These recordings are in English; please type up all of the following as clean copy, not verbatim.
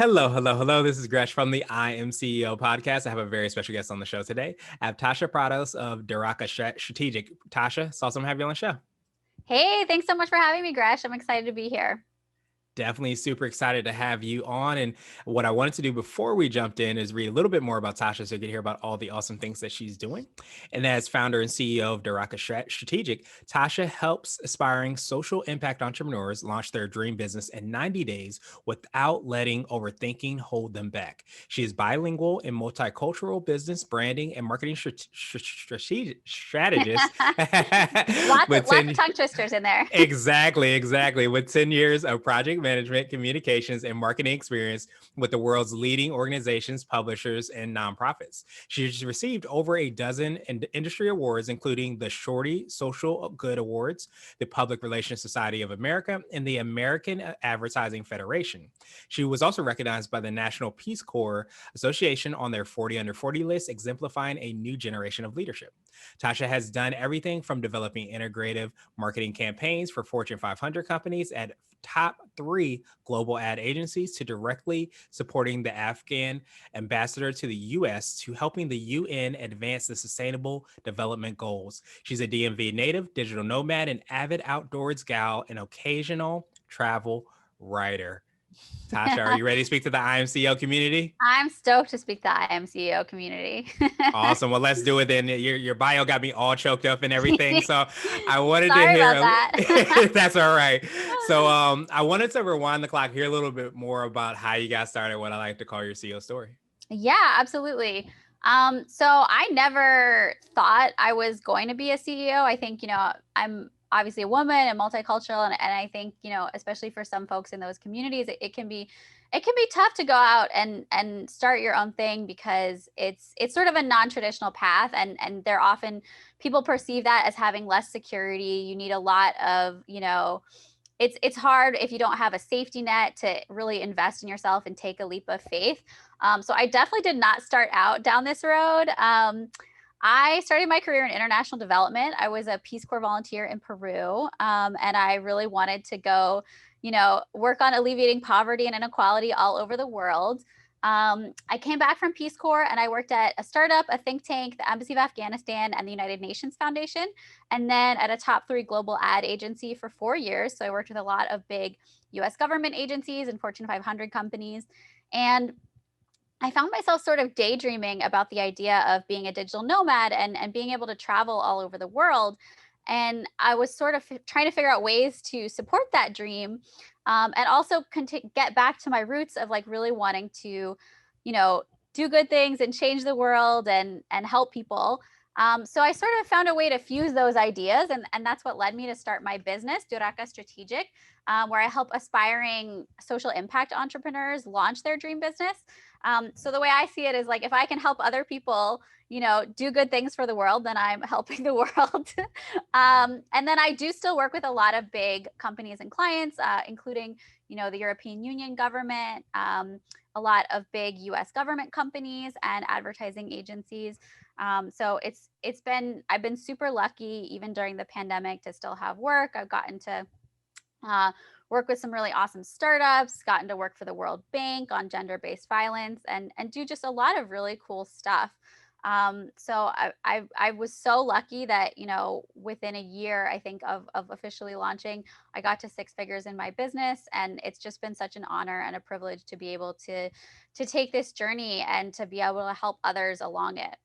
Hello, hello, hello. This is Gresh from the I Am CEO podcast. I have a very special guest on the show today. I have Tasha Prados of Duraca Strategic. Tasha, it's awesome to have you on the show. Hey, thanks so much for having me, Gresh. I'm excited to be here. Definitely super excited to have you on. And what I wanted to do before we jumped in is read a little bit more about Tasha so you can hear about all the awesome things that she's doing. And as founder and CEO of Duraca Strategic, Tasha helps aspiring social impact entrepreneurs launch their dream business in 90 days without letting overthinking hold them back. She is bilingual in multicultural business, branding, and marketing strategist. lots with of lots 10 of tongue twisters in there. Exactly. With 10 years of project management, communications, and marketing experience with the world's leading organizations, publishers, and nonprofits. She's received over a dozen industry awards, including the Shorty Social Good Awards, the Public Relations Society of America, and the American Advertising Federation. She was also recognized by the National Peace Corps Association on their 40 Under 40 list, exemplifying a new generation of leadership. Tasha has done everything from developing integrative marketing campaigns for Fortune 500 companies at top 3 global ad agencies to directly supporting the Afghan Ambassador to the U.S. to helping the UN advance the Sustainable Development Goals. She's a DMV native, digital nomad, and avid outdoors gal, and occasional travel writer. Tasha, are you ready to speak to the IMCO community? I'm stoked to speak to the IMCO community. Awesome. Well, let's do it then. Your bio got me all choked up and everything. So I wanted to Sorry hear about that. that's all right. So I wanted to rewind the clock, hear a little bit more about how you got started, what I like to call your CEO story. Yeah, absolutely. So I never thought I was going to be a CEO. I think, I'm obviously a woman and multicultural. And I think, especially for some folks in those communities, it can be tough to go out and start your own thing because it's sort of a non-traditional path. And they're often, people perceive that as having less security. You need a lot of, it's hard if you don't have a safety net to really invest in yourself and take a leap of faith. So I definitely did not start out down this road. I started my career in international development. I was a Peace Corps volunteer in Peru, and I really wanted to go, work on alleviating poverty and inequality all over the world. I came back from Peace Corps and I worked at a startup, a think tank, the Embassy of Afghanistan, and the United Nations Foundation, and then at a top 3 global ad agency for 4 years. So I worked with a lot of big US government agencies and Fortune 500 companies. And I found myself sort of daydreaming about the idea of being a digital nomad and being able to travel all over the world. And I was sort of trying to figure out ways to support that dream, and also get back to my roots of like really wanting to, do good things and change the world and help people. So I sort of found a way to fuse those ideas, and that's what led me to start my business, Duraca Strategic, where I help aspiring social impact entrepreneurs launch their dream business. So the way I see it is like, if I can help other people, do good things for the world, then I'm helping the world. And then I do still work with a lot of big companies and clients, including, the European Union government, a lot of big US government companies and advertising agencies. So I've been super lucky even during the pandemic to still have work. I've gotten to work with some really awesome startups, gotten to work for the World Bank on gender-based violence, and do just a lot of really cool stuff. So I was so lucky that, within a year, I think of officially launching, I got to 6 figures in my business, and it's just been such an honor and a privilege to be able to take this journey and to be able to help others along it.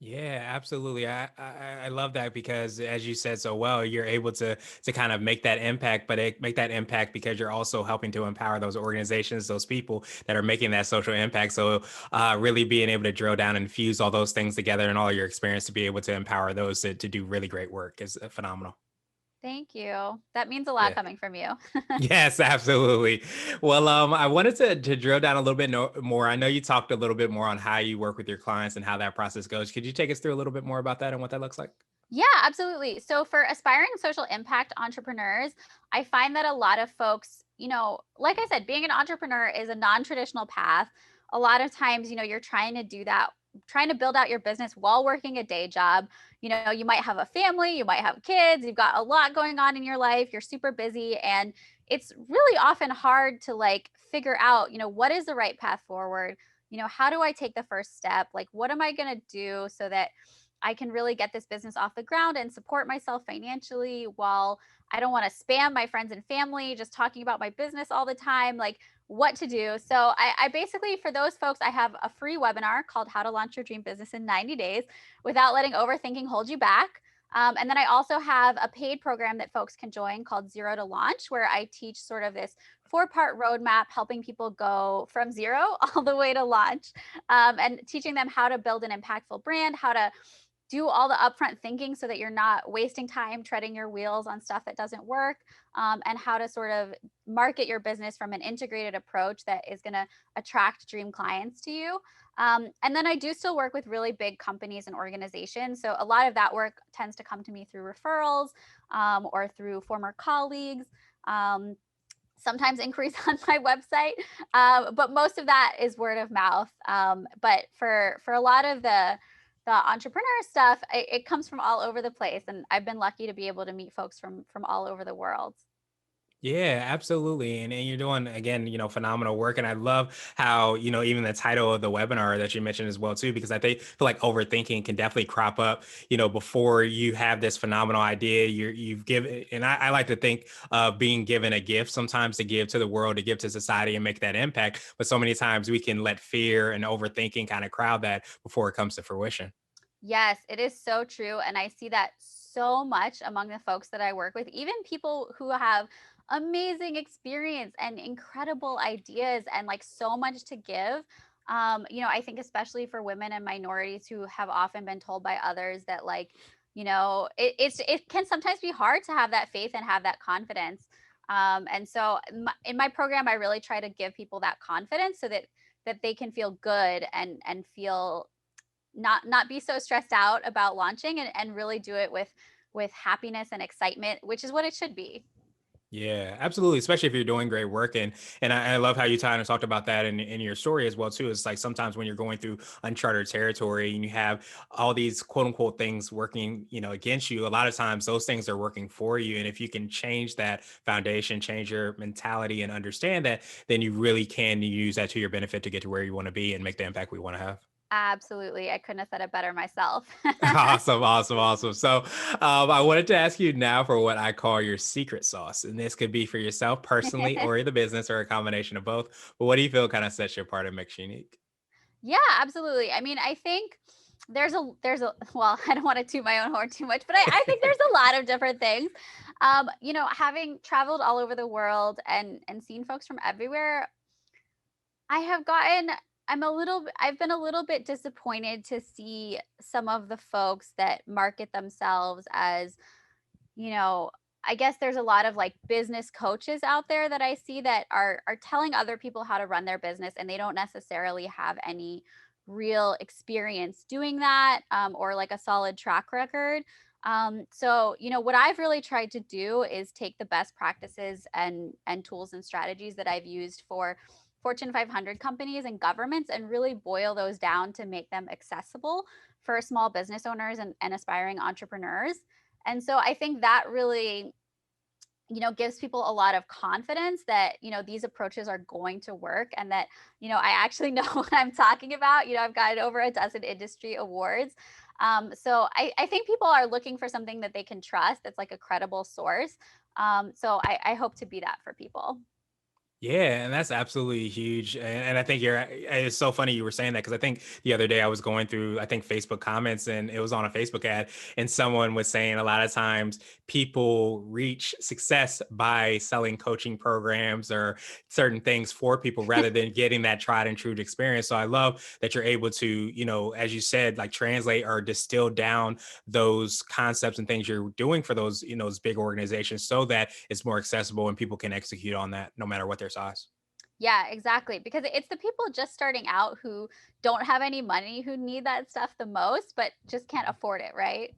Yeah, absolutely. I love that because, as you said so well, you're able to kind of make that impact, but make that impact because you're also helping to empower those organizations, those people that are making that social impact. So, really being able to drill down and fuse all those things together and all your experience to be able to empower those to do really great work is phenomenal. Thank you. That means a lot Yeah. coming from you. Yes, absolutely. Well, I wanted to drill down a little bit more. I know you talked a little bit more on how you work with your clients and how that process goes. Could you take us through a little bit more about that and what that looks like? Yeah, absolutely. So for aspiring social impact entrepreneurs, I find that a lot of folks, like I said, being an entrepreneur is a non-traditional path. A lot of times, you're trying to do that, trying to build out your business while working a day job. You might have a family, you might have kids, you've got a lot going on in your life, you're super busy, and it's really often hard to like figure out, what is the right path forward? How do I take the first step? Like, what am I going to do so that I can really get this business off the ground and support myself financially while I don't want to spam my friends and family just talking about my business all the time, like what to do. So I basically, for those folks, I have a free webinar called How to Launch Your Dream Business in 90 Days Without Letting Overthinking Hold You Back. And then I also have a paid program that folks can join called Zero to Launch, where I teach sort of this 4-part roadmap, helping people go from zero all the way to launch, and teaching them how to build an impactful brand, how to do all the upfront thinking so that you're not wasting time treading your wheels on stuff that doesn't work, and how to sort of market your business from an integrated approach that is going to attract dream clients to you. And then I do still work with really big companies and organizations. So a lot of that work tends to come to me through referrals, or through former colleagues. Sometimes inquiries on my website, but most of that is word of mouth. But for a lot of the entrepreneur stuff, it comes from all over the place, and I've been lucky to be able to meet folks from all over the world. Yeah, absolutely. And you're doing, again, phenomenal work. And I love how, even the title of the webinar that you mentioned as well, too, because I feel like overthinking can definitely crop up, before you have this phenomenal idea. You've given, and I like to think of being given a gift sometimes to give to the world, to give to society and make that impact. But so many times we can let fear and overthinking kind of crowd that before it comes to fruition. Yes, it is so true. And I see that so much among the folks that I work with, even people who have amazing experience and incredible ideas and like so much to give. I think especially for women and minorities who have often been told by others that like, it can sometimes be hard to have that faith and have that confidence. And so in my program, I really try to give people that confidence so that they can feel good and feel not be so stressed out about launching, and really do it with happiness and excitement, which is what it should be. Yeah, absolutely. Especially if you're doing great work, and I love how you kind of talked about that in your story as well too. It's like sometimes when you're going through uncharted territory and you have all these quote unquote things working, against you. A lot of times those things are working for you, and if you can change that foundation, change your mentality, and understand that, then you really can use that to your benefit to get to where you want to be and make the impact we want to have. Absolutely, I couldn't have said it better myself. Awesome, awesome, awesome. So, I wanted to ask you now for what I call your secret sauce, and this could be for yourself personally, or the business, or a combination of both. But what do you feel kind of sets you apart and makes you unique? Yeah, absolutely. I mean, I think there's a well, I don't want to toot my own horn too much, but I think there's a lot of different things. Having traveled all over the world and seen folks from everywhere, I have gotten I've been a little bit disappointed to see some of the folks that market themselves as, you know, I guess there's a lot of like business coaches out there that I see that are telling other people how to run their business, and they don't necessarily have any real experience doing that, or like a solid track record. So what I've really tried to do is take the best practices and tools and strategies that I've used for Fortune 500 companies and governments, and really boil those down to make them accessible for small business owners and aspiring entrepreneurs. And so I think that really, gives people a lot of confidence that, these approaches are going to work, and that, I actually know what I'm talking about. I've got over a dozen industry awards. So I think people are looking for something that they can trust, that's like a credible source. So I hope to be that for people. Yeah, and that's absolutely huge. And I think it's so funny you were saying that, because I think the other day I was going through, I think, Facebook comments, and it was on a Facebook ad, and someone was saying a lot of times people reach success by selling coaching programs or certain things for people rather than getting that tried and true experience. So I love that you're able to, as you said, like translate or distill down those concepts and things you're doing for those, those big organizations, so that it's more accessible and people can execute on that no matter what their size. Yeah, exactly. Because it's the people just starting out who don't have any money who need that stuff the most, but just can't afford it, right?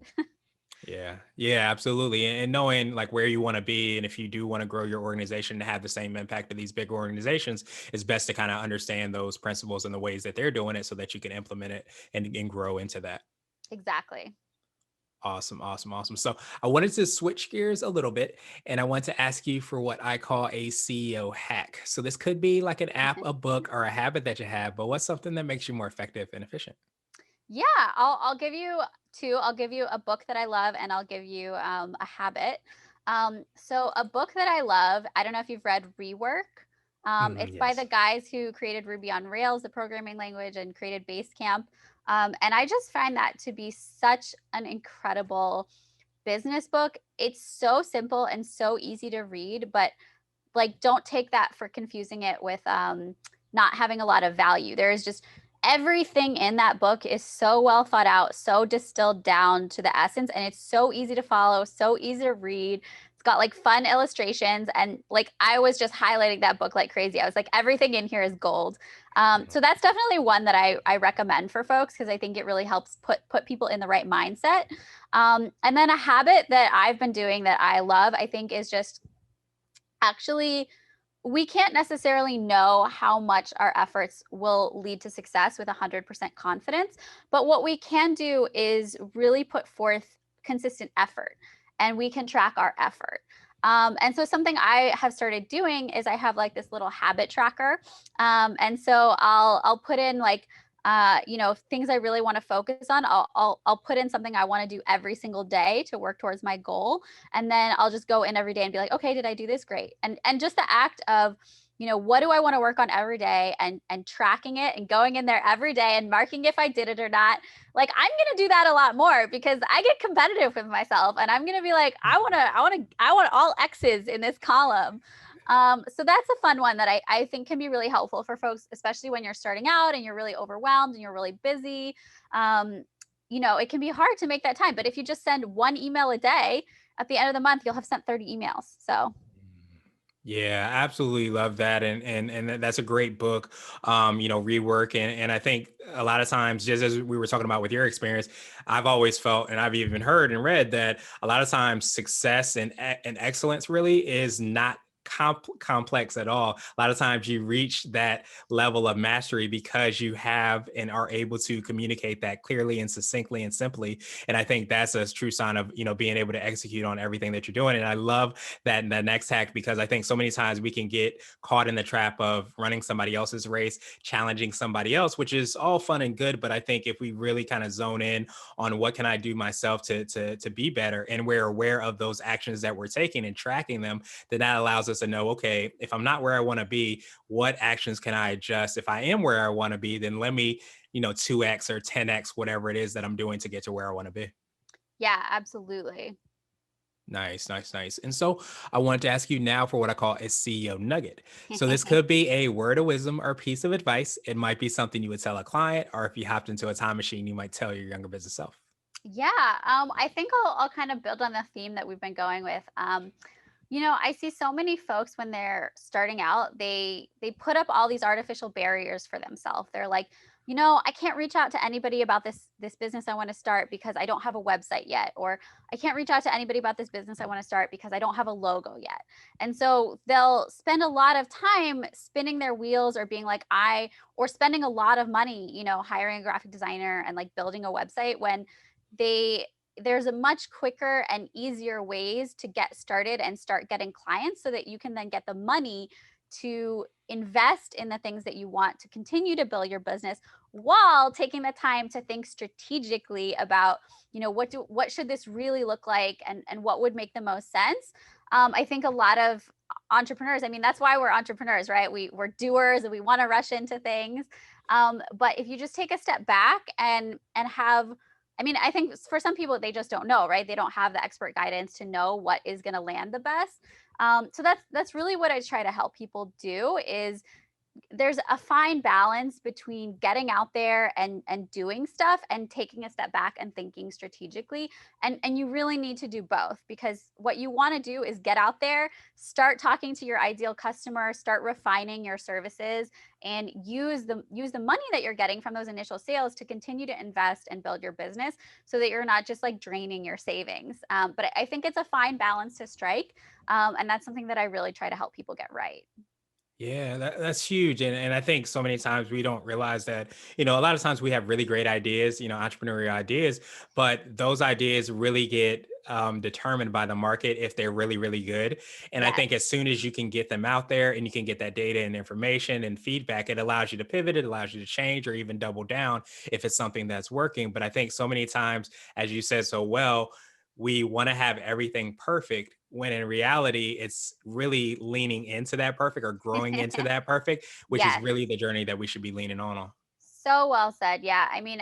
Yeah, yeah, absolutely. And knowing like where you want to be, and if you do want to grow your organization to have the same impact that these big organizations, it's best to kind of understand those principles and the ways that they're doing it, so that you can implement it and grow into that. Exactly. Awesome, awesome, awesome. So I wanted to switch gears a little bit and I want to ask you for what I call a CEO hack. So this could be like an app, a book, or a habit that you have, but what's something that makes you more effective and efficient? Yeah, I'll give you two. I'll give you a book that I love, and I'll give you a habit. So a book that I love. I don't know if you've read Rework. It's by the Yes. guys who created Ruby on Rails, the programming language, and created Basecamp. And I just find that to be such an incredible business book. It's so simple and so easy to read, but like don't take that for confusing it with not having a lot of value. There is just everything in that book is so well thought out, so distilled down to the essence, and it's so easy to follow, so easy to read. It's got like fun illustrations, and like I was just highlighting that book like crazy. I was like, everything in here is gold. Mhm. So that's definitely one that I recommend for folks because I think it really helps put people in the right mindset. And then a habit that I've been doing that I love, I think, is just actually we can't necessarily know how much our efforts will lead to success with 100% confidence. But what we can do is really put forth consistent effort and we can track our effort. And so, something I have started doing is I have like this little habit tracker. And so, I'll put in like, things I really want to focus on. I'll put in something I want to do every single day to work towards my goal, and then I'll just go in every day and be like, okay, did I do this? Great. And just the act of, what do I want to work on every day, and tracking it and going in there every day and marking if I did it or not. Like I'm going to do that a lot more because I get competitive with myself and I'm going to be like, I want all X's in this column. So that's a fun one that I think can be really helpful for folks, especially when you're starting out and you're really overwhelmed and you're really busy. It can be hard to make that time, but if you just send one email a day, at the end of the month, you'll have sent 30 emails. So Yeah, absolutely love that, and that's a great book. Rework, and I think a lot of times, just as we were talking about with your experience, I've always felt, and I've even heard and read that a lot of times success and excellence really is not complex at all. A lot of times you reach that level of mastery because you have and are able to communicate that clearly and succinctly and simply. And I think that's a true sign of being able to execute on everything that you're doing. And I love that next hack because I think so many times we can get caught in the trap of running somebody else's race, challenging somebody else, which is all fun and good. But I think if we really kind of zone in on what can I do myself to be better, and we're aware of those actions that we're taking and tracking them, then that allows us to know, okay, if I'm not where I want to be, what actions can I adjust? If I am where I want to be, then let me 2x or 10x whatever it is that I'm doing to get to where I want to be. yeah, absolutely. Nice, nice, nice. And so I wanted to ask you now for what I call a CEO nugget. So this could be a word of wisdom or piece of advice. It might be something you would tell a client, or if you hopped into a time machine, you might tell your younger business self. Yeah, I think I'll kind of build on the theme that we've been going with. I see so many folks when they're starting out, they put up all these artificial barriers for themselves. They're like, I can't reach out to anybody about this business I want to start because I don't have a website yet, or I can't reach out to anybody about this business I want to start because I don't have a logo yet. And so they'll spend a lot of time spinning their wheels or being like or spending a lot of money, hiring a graphic designer and like building a website when they there's a much quicker and easier ways to get started and start getting clients so that you can then get the money to invest in the things that you want to continue to build your business while taking the time to think strategically about what should this really look like, and what would make the most sense. I think a lot of entrepreneurs, I mean, that's why we're entrepreneurs, right? We're doers and we want to rush into things. But if you just take a step back and have, I mean, I think for some people they just don't know, right? They don't have the expert guidance to know what is going to land the best. So that's really what I try to help people do is there's a fine balance between getting out there and doing stuff and taking a step back and thinking strategically, and you really need to do both because what you want to do is get out there, start talking to your ideal customer, start refining your services, and use the money that you're getting from those initial sales to continue to invest and build your business so that you're not just like draining your savings. But I think it's a fine balance to strike, and that's something that I really try to help people get right. Yeah, that's huge. And I think so many times we don't realize that, a lot of times we have really great ideas, entrepreneurial ideas, but those ideas really get determined by the market if they're really, really good. And I Yes. think as soon as you can get them out there and you can get that data and information and feedback, it allows you to pivot, it allows you to change or even double down if it's something that's working. But I think so many times, as you said so well, we want to have everything perfect when in reality it's really leaning into that perfect or growing into that perfect, which is Yes. really the journey that we should be leaning on. So well said. Yeah. I mean,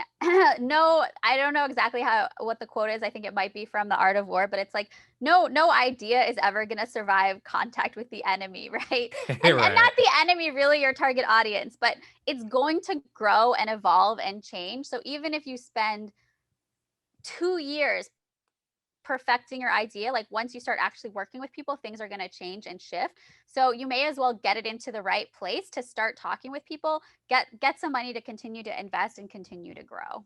no, I don't know exactly how what the quote is. I think it might be from The Art of War, but it's like no idea is ever going to survive contact with the enemy, right? And Right. not the enemy really your target audience, but it's going to grow and evolve and change. So even if you spend 2 years perfecting your idea, like once you start actually working with people, things are going to change and shift. So you may as well get it into the right place to start talking with people, get some money to continue to invest and continue to grow.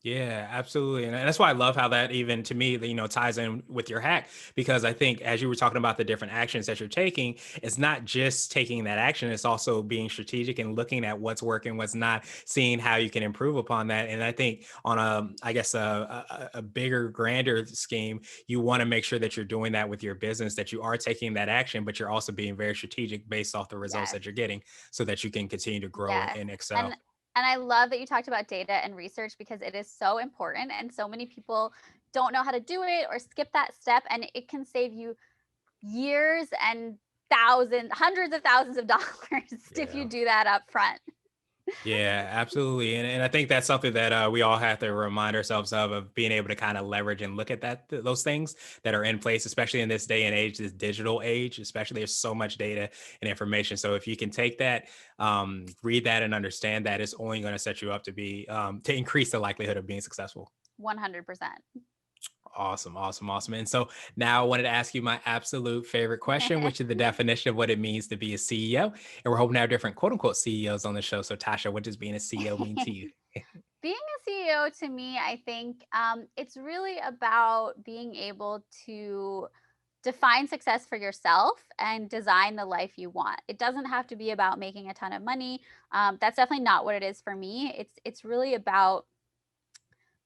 Yeah, absolutely. And that's why I love how that even to me, ties in with your hack, because I think as you were talking about the different actions that you're taking, it's not just taking that action, it's also being strategic and looking at what's working, what's not, seeing how you can improve upon that. And I think on I guess a bigger, grander scheme, you want to make sure that you're doing that with your business, that you are taking that action, but you're also being very strategic based off the results Yes. that you're getting so that you can continue to grow Yes. and And excel. and I love that you talked about data and research because it is so important and so many people don't know how to do it or skip that step and it can save you years and hundreds of thousands of dollars if you Yeah. do that up front. Yeah, absolutely. And I think that's something that we all have to remind ourselves of being able to kind of leverage and look at those things that are in place, especially in this day and age, this digital age, especially there's so much data and information. So if you can take that, read that and understand that, it's only going to set you up to increase the likelihood of being successful. 100%. Awesome, awesome, awesome. And so now I wanted to ask you my absolute favorite question, which is the definition of what it means to be a CEO. And we're hoping to have different quote unquote CEOs on the show. So, Tasha, what does being a CEO mean to you? Being a CEO to me, I think it's really about being able to define success for yourself and design the life you want. It doesn't have to be about making a ton of money. That's definitely not what it is for me. It's really about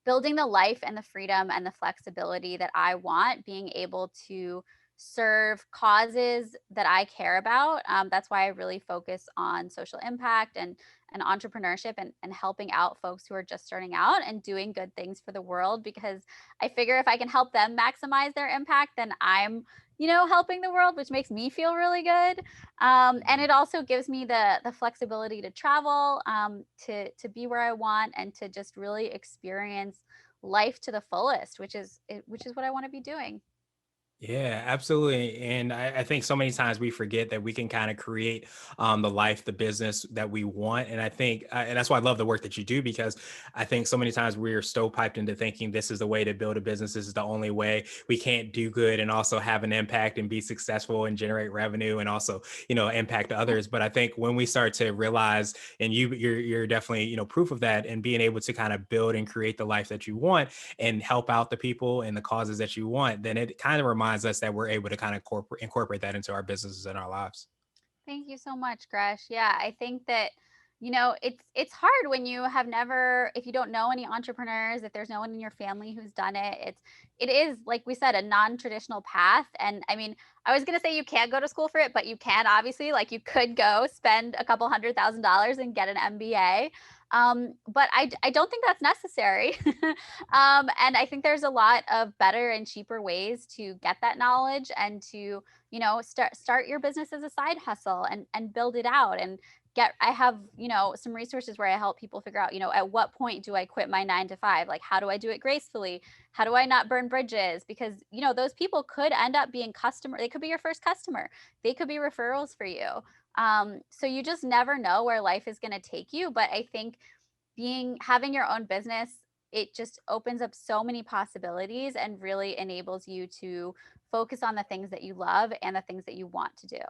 building the life and the freedom and the flexibility that I want, being able to serve causes that I care about. That's why I really focus on social impact and entrepreneurship and helping out folks who are just starting out and doing good things for the world because I figure if I can help them maximize their impact, then I'm helping the world, which makes me feel really good. And it also gives me the flexibility to travel, to be where I want, and to just really experience life to the fullest, which is what I want to be doing. Yeah, absolutely. And I think so many times we forget that we can kind of create the life, the business that we want. And I think, and that's why I love the work that you do, because I think so many times we are stovepiped into thinking this is the way to build a business. This is the only way. We can't do good and also have an impact and be successful and generate revenue and also, impact others. But I think when we start to realize, and you're definitely, proof of that, and being able to kind of build and create the life that you want and help out the people and the causes that you want, then it kind of reminds us that we're able to kind of incorporate that into our businesses and our lives. Thank you so much, Gresh. Yeah, I think that it's hard when you have never if you don't know any entrepreneurs, if there's no one in your family who's done it. It is like we said a non-traditional path and I mean, I was going to say you can't go to school for it, but you can obviously like you could go spend a couple $100,000 and get an MBA. But I don't think that's necessary. And I think there's a lot of better and cheaper ways to get that knowledge and to start your business as a side hustle and build it out and get I have some resources where I help people figure out at what point do I quit my 9 to 5, like how do I do it gracefully, how do I not burn bridges, because those people could end up being customer, they could be your first customer, they could be referrals for you. So you just never know where life is going to take you, but I think having your own business, it just opens up so many possibilities and really enables you to focus on the things that you love and the things that you want to do.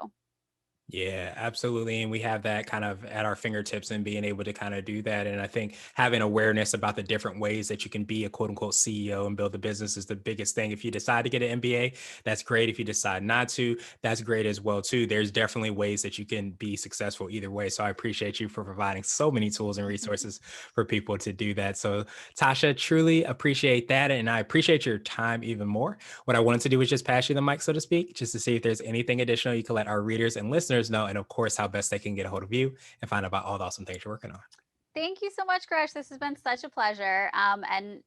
Yeah, absolutely. And we have that kind of at our fingertips and being able to kind of do that. And I think having awareness about the different ways that you can be a quote unquote CEO and build a business is the biggest thing. If you decide to get an MBA, that's great. If you decide not to, that's great as well too. There's definitely ways that you can be successful either way. So I appreciate you for providing so many tools and resources for people to do that. So Tasha, truly appreciate that. And I appreciate your time even more. What I wanted to do was just pass you the mic, so to speak, just to see if there's anything additional you can let our readers and listeners know, and of course, how best they can get a hold of you and find out about all the awesome things you're working on. Thank you so much, Gresh. This has been such a pleasure, and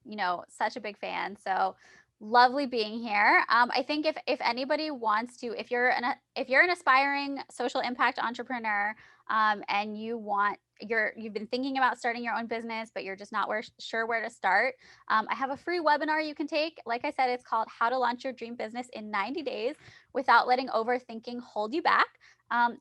such a big fan. So lovely being here. I think if anybody wants to, if you're an aspiring social impact entrepreneur, and you've been thinking about starting your own business, but you're just not sure where to start, I have a free webinar you can take. Like I said, it's called "How to Launch Your Dream Business in 90 Days Without Letting Overthinking Hold You Back."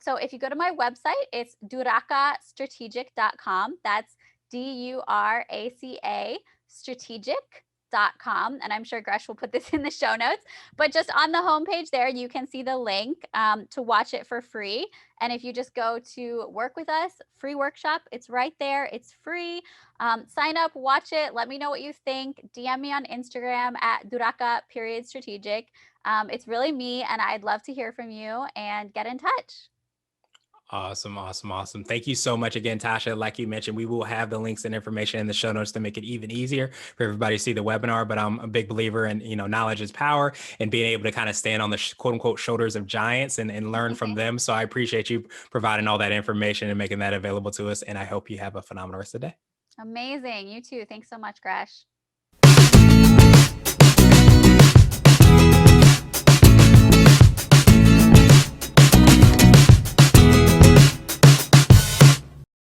So if you go to my website, it's duracastrategic.com. That's DURACA strategic.com. And I'm sure Gresh will put this in the show notes. But just on the homepage there, you can see the link to watch it for free. And if you just go to work with us, free workshop, it's right there. It's free. Sign up, watch it. Let me know what you think. DM me on Instagram at Duraca_strategic. It's really me, and I'd love to hear from you and get in touch. Awesome, awesome, awesome. Thank you so much again, Tasha. Like you mentioned, we will have the links and information in the show notes to make it even easier for everybody to see the webinar. But I'm a big believer in, knowledge is power and being able to kind of stand on the quote unquote shoulders of giants and learn from them. So I appreciate you providing all that information and making that available to us. And I hope you have a phenomenal rest of the day. Amazing. You too. Thanks so much, Gresh.